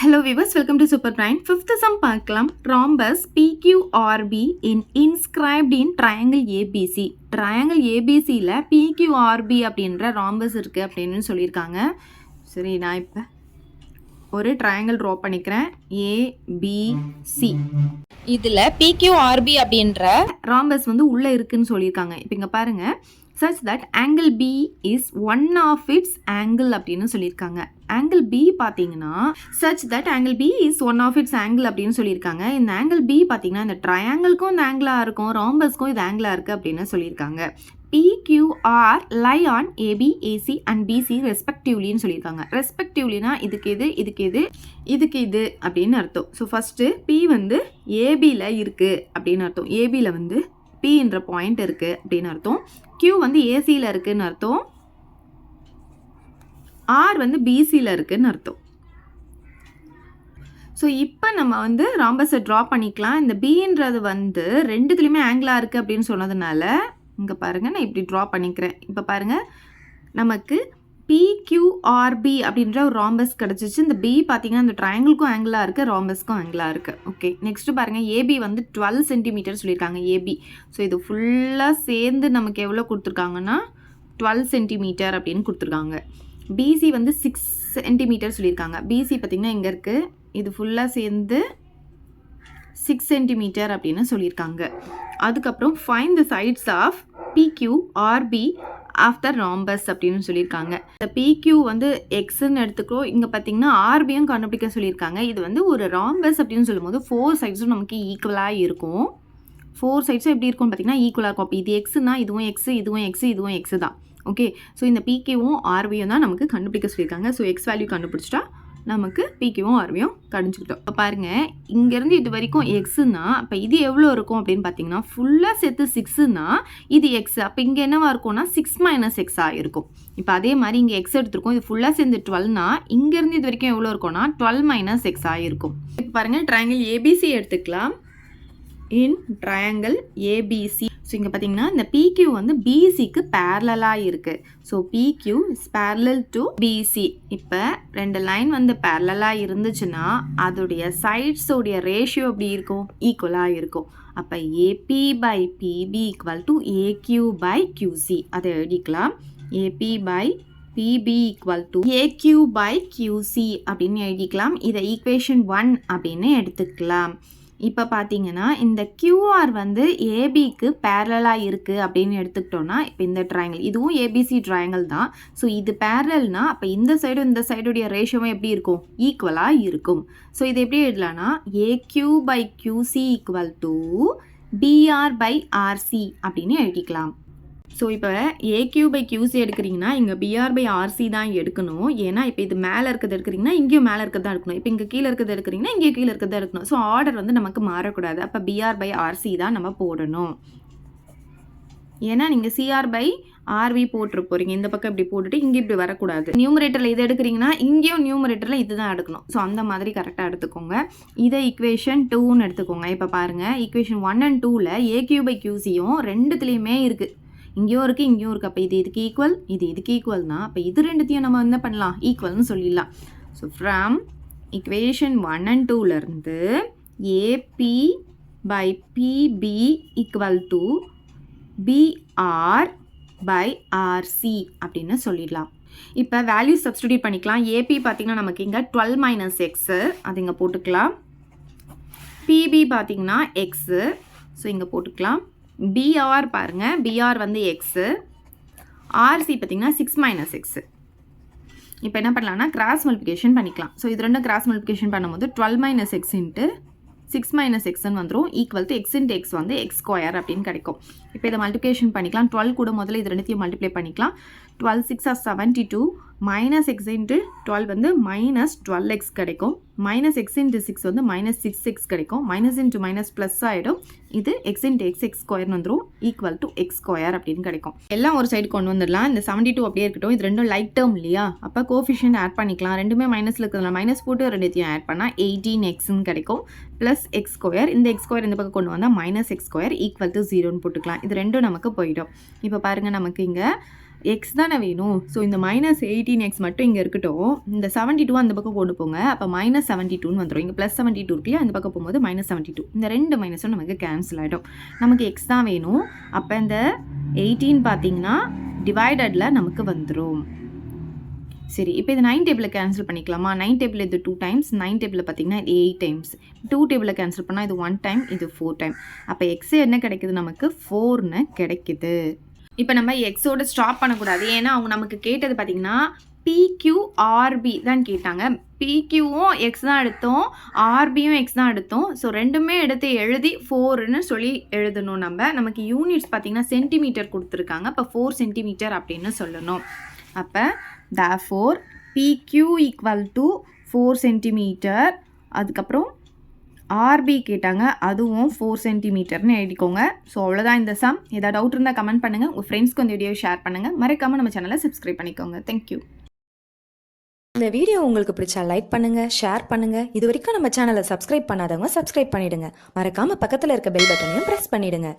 Hello viewers, welcome to Super Brain. Fifth sum பார்க்கலாம். Rhombus PQRB in inscribed in triangle ABC. Triangle ABCல PQRB அப்படின்ற rhombus இருக்கு அப்படின்னு சொல்லியிருக்காங்க. சரி, நான் இப்போ ஒரு ட்ரையாங்கிள் ட்ரா பண்ணிக்கிறேன். ABC. இதில் PQRB அப்படின்ற rhombus வந்து உள்ளே இருக்குன்னு சொல்லியிருக்காங்க. இப்போ இங்கே பாருங்கள், such that angle B is one of its angle அப்படின்னு சொல்லியிருக்காங்க. angle B பார்த்தீங்கன்னா such that angle B is one of its angle அப்படின்னு சொல்லியிருக்காங்க. இந்த angle B பார்த்தீங்கன்னா இந்த ட்ரையாங்கிள்க்கும் இந்த ஆங்கிளாக இருக்கும், ராம்பஸ்க்கும் இது ஆங்கிளாக இருக்குது அப்படின்னு சொல்லியிருக்காங்க. PQR lie on AB, AC and BC respectivelyன்னு சொல்லியிருக்காங்க. ரெஸ்பெக்டிவ்லினா இதுக்கு இது இதுக்கு இது இதுக்கு இது அப்படின்னு அர்த்தம். ஸோ ஃபஸ்ட்டு P வந்து ABயில் இருக்குது அப்படின்னு அர்த்தம். ABயில் வந்து P என்ற பாயிண்ட் இருக்குது அப்படின்னு அர்த்தம். Q வந்து ஏசியில் இருக்குதுன்னு அர்த்தம். R வந்து பிசியில் இருக்குதுன்னு அர்த்தம். ஸோ இப்போ நம்ம வந்து ராம்பஸை ட்ரா பண்ணிக்கலாம். இந்த பின்றது வந்து ரெண்டுத்துலேயுமே ஆங்கிளாக இருக்குது அப்படின்னு சொன்னதுனால இங்கே பாருங்கள், நான் இப்படி ட்ரா பண்ணிக்கிறேன். இப்போ பாருங்கள், நமக்கு PQRB அப்படின்ற ஒரு ராம்பஸ் கிடச்சிச்சு. இந்த B பார்த்தீங்கன்னா இந்த ட்ரையாங்கிள்க்கும் ஆங்கிளாக இருக்குது, ராம்பஸ்க்கும் ஆங்கிளாக இருக்குது. ஓகே, நெக்ஸ்ட்டு பாருங்கள், AB வந்து 12 சென்டிமீட்டர் சொல்லியிருக்காங்க. AB ஸோ இது ஃபுல்லாக சேர்ந்து நமக்கு எவ்வளோ கொடுத்துருக்காங்கன்னா 12 சென்டிமீட்டர் அப்படின்னு கொடுத்துருக்காங்க. BC வந்து 6 சென்டிமீட்டர் சொல்லியிருக்காங்க. BC பார்த்திங்கன்னா இங்கே இருக்குது, இது ஃபுல்லாக சேர்ந்து 6 சென்டிமீட்டர் அப்படின்னு சொல்லியிருக்காங்க. அதுக்கப்புறம் find the sides of PQRB after rhombus அப்படின்னு சொல்லியிருக்காங்க. இந்த PQ வந்து எக்ஸ்ன்னு எடுத்துக்கிறோம். இங்கே பார்த்தீங்கன்னா ஆர்பியும் கண்டுபிடிக்க சொல்லியிருக்காங்க. இது வந்து ஒரு ராம்பஸ் அப்படின்னு சொல்லும்போது 4 சைட்ஸும் நமக்கு ஈக்குவலாக இருக்கும். 4 சைட்ஸும் எப்படி இருக்கும்னு பார்த்தீங்கன்னா ஈக்குவலாக இருக்கும். அப்போ இது எக்ஸ்னா இதுவும் எக்ஸு, இதுவும் எக்ஸு, இதுவும் எக்ஸு தான். ஓகே, ஸோ இந்த PQவும் ஆர்பியும் தான் நமக்கு கண்டுபிடிக்க சொல்லியிருக்காங்க. ஸோ எக்ஸ் வேல்யூ கண்டுபிடிச்சிட்டா நமக்கு PQவும் ஆர்பியும் கண்டுபிடிச்சிக்கிட்டோம். இப்போ பாருங்கள், இங்கேருந்து இது வரைக்கும் எக்ஸுன்னா அப்போ இது எவ்வளோ இருக்கும் அப்படின்னு பார்த்தீங்கன்னா ஃபுல்லாக சேர்த்து 6ன்னா இது எக்ஸ். அப்போ இங்கே என்னவா இருக்கும்னா 6 - எக்ஸாக இருக்கும். இப்போ அதே மாதிரி இங்கே எக்ஸ் எடுத்துருக்கோம், இது ஃபுல்லாக சேர்ந்து 12னா இங்கேருந்து இது வரைக்கும் எவ்வளோ இருக்கும்னா 12 - எக்ஸாக இருக்கும். இப்போ பாருங்கள், ட்ரையாங்கிள் ABC எடுத்துக்கலாம். இன் ட்ரையாங்கிள் ABC, ஸோ இங்கே பார்த்தீங்கன்னா இந்த PQ வந்து BCக்கு பேரலாக இருக்குது. So PQ is parallel to BC. இப்போ ரெண்டு லைன் வந்து பேரலாக இருந்துச்சுன்னா அதோடைய சைட்ஸோடைய ரேஷியோ எப்படி இருக்கும்? ஈக்குவலாக இருக்கும். அப்போ AP by PB equal to AQ by QC. அதை எழுதிக்கலாம். AP by PB equal to AQ by QC அப்படின்னு எழுதிக்கலாம். இதை ஈக்குவேஷன் 1 அப்படின்னு எடுத்துக்கலாம். இப்போ பார்த்தீங்கன்னா இந்த QR வந்து ஏபிக்கு பேரலாக இருக்குது அப்படின்னு எடுத்துக்கிட்டோன்னா, இப்போ இந்த ட்ரையாங்கிள் இதுவும் ABC ட்ரையாங்கிள் தான். ஸோ இது பேரல்னா அப்போ இந்த சைடும் இந்த சைடுடைய ரேஷியோவும் எப்படி இருக்கும்? ஈக்குவலாக இருக்கும். ஸோ இது எப்படி எழுதலாம்னா AQ by QC equal to BR by RC அப்படின்னு எழுதிக்கலாம். ஸோ இப்போ AQ by QC எடுக்கிறீங்கன்னா இங்கே BR by RC தான் எடுக்கணும். ஏன்னா இப்போ இது மேலே இருக்கிறது எடுக்கிறீங்கன்னா இங்கேயும் மேலே இருக்கிறது தான் எடுக்கணும். இப்போ இங்கே கீழே இருக்கிறது எடுக்கிறீங்கன்னா இங்கேயும் கீழே இருக்கிறது தான் எடுக்கணும். ஸோ ஆர்டர் வந்து நமக்கு மாறக்கூடாது. அப்போ BR by RC தான் நம்ம போடணும். ஏன்னா நீங்கள் CR by RV போட்டு போகிறீங்க. இந்த பக்கம் இப்படி போட்டுட்டு இங்கே இப்படி வரக்கூடாது. நியூமரேட்டரில் இது எடுக்கிறீங்கன்னா இங்கேயும் நியூமரேட்டரில் இது தான் எடுக்கணும். ஸோ அந்த மாதிரி கரெக்டாக எடுத்துக்கோங்க. இதை ஈக்குவேஷன் 2ன்னு எடுத்துக்கோங்க. இப்போ பாருங்கள், ஈக்குவேஷன் 1 and 2ல் AQ by QCயும் ரெண்டுத்துலேயுமே இருக்குது. இங்கேயும் இருக்குது, இங்கேயும் இருக்குது. அப்போ இது இதுக்கு ஈக்குவல், இது இதுக்கு ஈக்குவல்னா அப்போ இது ரெண்டுத்தையும் நம்ம என்ன பண்ணலாம்? ஈக்குவல்னு சொல்லிடலாம். So from equation 1 and 2லேருந்து AP by PB equal to BR by RC அப்படின்னு சொல்லிடலாம். இப்போ வேல்யூ சப்ஸ்டிடியூட் பண்ணிக்கலாம். AP பார்த்திங்கன்னா நமக்கு இங்கே 12 - எக்ஸு, அது இங்கே போட்டுக்கலாம். PB பார்த்திங்கன்னா எக்ஸு, ஸோ இங்கே போட்டுக்கலாம். BR பாருங்கள், BR வந்து எக்ஸு, RC பார்த்திங்கன்னா 6 - எக்ஸு. இப்போ என்ன பண்ணலாம்னா கிராஸ் மல்டிப்ளிகேஷன் பண்ணிக்கலாம். ஸோ இது ரெண்டும் கிராஸ் மல்டிப்ளிகேஷன் பண்ணும்போது 12 - எக்ஸ் இன்ட்டு 6 - எக்ஸ்ன்னு வந்துடும். Equal to X into X வந்து எக்ஸ் ஸ்கொயர் அப்படின்னு கிடைக்கும். இப்போ இதை மல்டிப்ளிகேஷன் பண்ணிக்கலாம். 12 கூட முதல்ல இது ரெண்டுத்தையும் மல்டிப்ளை பண்ணிக்கலாம். 12 6 are 72 - எக்ஸ் இன்ட்டு 12 வந்து -12x கிடைக்கும். -x இன்ட்டு 6 வந்து -6x கிடைக்கும். மைனஸ் இன்ட்டு மைனஸ் ப்ளஸ் ஆகிடும். இது எக்ஸ் இன்ட்டு எக்ஸ் எக்ஸ் ஸ்கொயர்னு வந்துடும். ஈக்குவல் டு எக்ஸ் ஸ்கொயர் அப்படின்னு கிடைக்கும். எல்லாம் ஒரு சைடு கொண்டு வந்துடலாம். இந்த 72 அப்படியே இருக்கட்டும். இது ரெண்டும் லைக் டேர்ம் இல்லையா? அப்போ கோஃபிஷியன்ட் ஆட் பண்ணிக்கலாம். ரெண்டுமே மைனஸில் இருக்கிறதுனால மைனஸ் போட்டு ரெண்டுத்தையும் ஆட் பண்ணால் 18xன்னு கிடைக்கும். ப்ளஸ் எக்ஸ் ஸ்கொயர், இந்த எக்ஸ் ஸ்கொயர் இந்த பக்கம் கொண்டு வந்தால் -x ஸ்கொயர் ஈக்குவல் டு 0ன்னு போட்டுக்கலாம். இது ரெண்டும் நமக்கு போயிடும். இப்போ பாருங்கள், நமக்கு இங்கே எக்ஸ் தானே வேணும். ஸோ இந்த -18x மட்டும் இங்கே இருக்கட்டும். இந்த 72 அந்த பக்கம் கொண்டு போங்க. அப்போ -72ன்னு வந்துடும். இங்கே +72 இருக்குல்லையா, அந்த பக்கம் போகும்போது -72. இந்த 2 மைனஸும் நமக்கு கேன்சல் ஆகிடும். நமக்கு எக்ஸ் தான் வேணும். அப்போ இந்த 18 பார்த்தீங்கன்னா டிவைடடில் நமக்கு வந்துடும். சரி, இப்போ இது 9 டேபிளில் கேன்சல் பண்ணிக்கலாமா? 9 டேபிள் இது 2 டைம்ஸ், 9 டேபிளில் பார்த்தீங்கன்னா இது 8 டைம்ஸ். 2 டேபிளில் கேன்சல் பண்ணால் இது 1 டைம், இது 4 டைம். அப்போ எக்ஸ் என்ன கிடைக்குது நமக்கு? 4ன்னு கிடைக்குது. இப்போ நம்ம எக்ஸோட ஸ்டாப் பண்ணக்கூடாது. ஏன்னா அவங்க நமக்கு கேட்டது பார்த்தீங்கன்னா PQRB தான் கேட்டாங்க. PQவும் எக்ஸ் தான் எடுத்தோம், ஆர்பியும் எக்ஸ் தான் எடுத்தோம். ஸோ ரெண்டுமே எடுத்து எழுதி 4ன்னு சொல்லி எழுதணும். நமக்கு யூனிட்ஸ் பார்த்தீங்கன்னா சென்டிமீட்டர் கொடுத்துருக்காங்க. அப்போ 4 சென்டிமீட்டர் அப்படின்னு சொல்லணும். அப்போ therefore PQ equal to 4 centimetre. அதுக்கப்புறம் ஆர்பி கேட்டாங்க, அதுவும் 4 சென்டிமீட்டர்னு எழுதிக்கோங்க. ஸோ அவ்வளோதான் இந்த சம். ஏதாவது டவுட் இருந்தால் கமெண்ட் பண்ணுங்கள். உங்கள் ஃப்ரெண்ட்ஸ்க்கு இந்த வீடியோ ஷேர் பண்ணுங்கள். மறக்காமல் நம்ம சேனலை சப்ஸ்கிரைப் பண்ணிக்கோங்க. தேங்க்யூ. இந்த வீடியோ உங்களுக்கு பிடிச்சா லைக் பண்ணுங்க, ஷேர் பண்ணுங்க. இது வரைக்கும் நம்ம சேனலை சப்ஸ்கிரைப் பண்ணாதவங்க சப்ஸ்கிரைப் பண்ணிடுங்க. மறக்காம பக்கத்தில் இருக்க பெல் பட்டனையும் பிரஸ் பண்ணிடுங்க.